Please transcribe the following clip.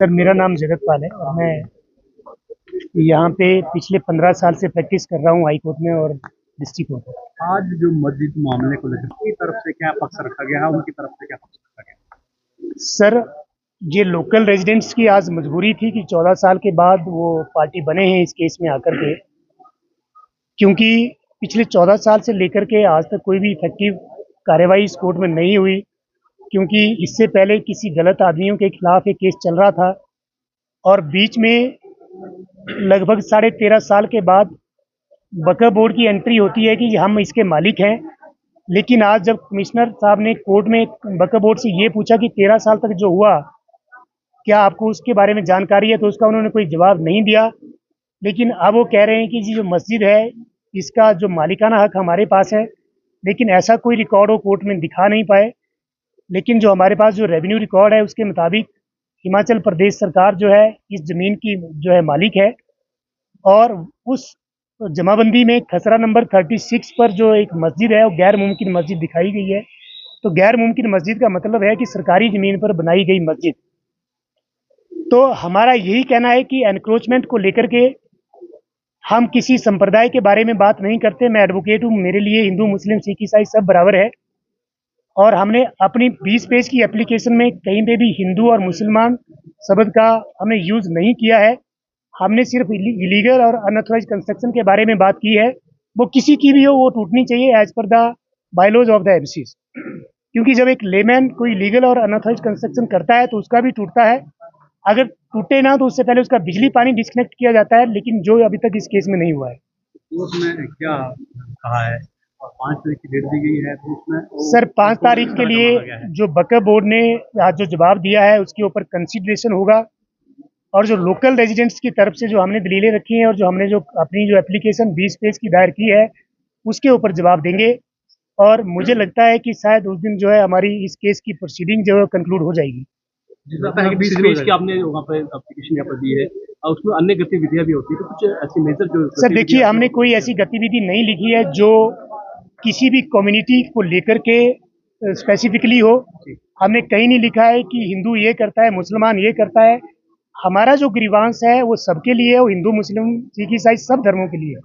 Sir, मेरा नाम जगत पाल है और मैं यहाँ पे पिछले 15 साल से प्रैक्टिस कर रहा हूँ हाई कोर्ट में और डिस्ट्रिक्ट कोर्ट में। आज जो मस्जिद मामले को लेकर की तरफ से क्या पक्ष रखा गया है, उनकी तरफ से क्या पक्ष रखा गया सर, ये लोकल रेजिडेंट्स की आज मजबूरी थी कि 14 साल के बाद वो पार्टी बने हैं इस केस में आकर के, क्योंकि पिछले 14 साल से लेकर के आज तक कोई भी इफेक्टिव कार्रवाई इस कोर्ट में नहीं हुई, क्योंकि इससे पहले किसी गलत आदमियों के खिलाफ एक केस चल रहा था और बीच में लगभग 13.5 साल के बाद वक्फ बोर्ड की एंट्री होती है कि हम इसके मालिक हैं। लेकिन आज जब कमिश्नर साहब ने कोर्ट में वक्फ बोर्ड से ये पूछा कि 13 साल तक जो हुआ, क्या आपको उसके बारे में जानकारी है, तो उसका उन्होंने कोई जवाब नहीं दिया। लेकिन अब वो कह रहे हैं कि जी जो मस्जिद है इसका जो मालिकाना हक हमारे पास है, लेकिन ऐसा कोई रिकॉर्ड वो कोर्ट में दिखा नहीं पाए। लेकिन जो हमारे पास जो रेवेन्यू रिकॉर्ड है उसके मुताबिक हिमाचल प्रदेश सरकार जो है इस ज़मीन की जो है मालिक है, और उस जमाबंदी में खसरा नंबर 36 पर जो एक मस्जिद है वो गैर मुमकिन मस्जिद दिखाई गई है। तो गैर मुमकिन मस्जिद का मतलब है कि सरकारी ज़मीन पर बनाई गई मस्जिद। तो हमारा यही कहना है कि एनक्रोचमेंट को लेकर के हम किसी संप्रदाय के बारे में बात नहीं करते। मैं एडवोकेट हूँ, मेरे लिए हिंदू मुस्लिम सिख ईसाई सब बराबर है, और हमने अपनी 20 पेज की एप्लीकेशन में कहीं पे भी हिंदू और मुसलमान शब्द का हमने यूज़ नहीं किया है। हमने सिर्फ इलीगल और अनऑथराइज कंस्ट्रक्शन के बारे में बात की है। वो किसी की भी हो, वो टूटनी चाहिए as per the bylaws of the MCs, क्योंकि जब एक लेमैन कोई लीगल और अनऑथराइज कंस्ट्रक्शन करता है तो उसका भी टूटता है। अगर टूटे ना तो उससे पहले उसका बिजली पानी डिस्कनेक्ट किया जाता है, लेकिन जो अभी तक इस केस में नहीं हुआ है। कोर्ट में क्या कहा है और 5 तारीख की डेट दी गई है, तो उसमें सर, 5 तारीख के लिए मांगा गया है। जो वक्फ बोर्ड ने आज जो जवाब दिया है उसके ऊपर कंसिडरेशन होगा, और जो लोकल रेजिडेंट्स की तरफ से जो हमने दलीलें रखी हैं और जो हमने जो अपनी जो एप्लीकेशन 20 पेज की दायर की है उसके ऊपर जवाब देंगे। और मुझे लगता है कि शायद उस दिन जो है हमारी इस केस की प्रोसीडिंग जो है कंक्लूड हो जाएगी। जिस तरह की 20 पेज की आपने वहाँ पे एप्लीकेशन यहाँ पर दी है और उसमें अन्य गतिविधियां भी होती है, तो कुछ ऐसी मेजर जो सर देखिए, हमने कोई ऐसी गतिविधि नहीं लिखी है जो किसी भी कम्युनिटी को लेकर के स्पेसिफिकली हो। हमने कहीं नहीं लिखा है कि हिंदू ये करता है मुसलमान ये करता है। हमारा जो ग्रीवांस है वो सबके लिए है, वो हिंदू मुस्लिम सिख ईसाई सब धर्मों के लिए है।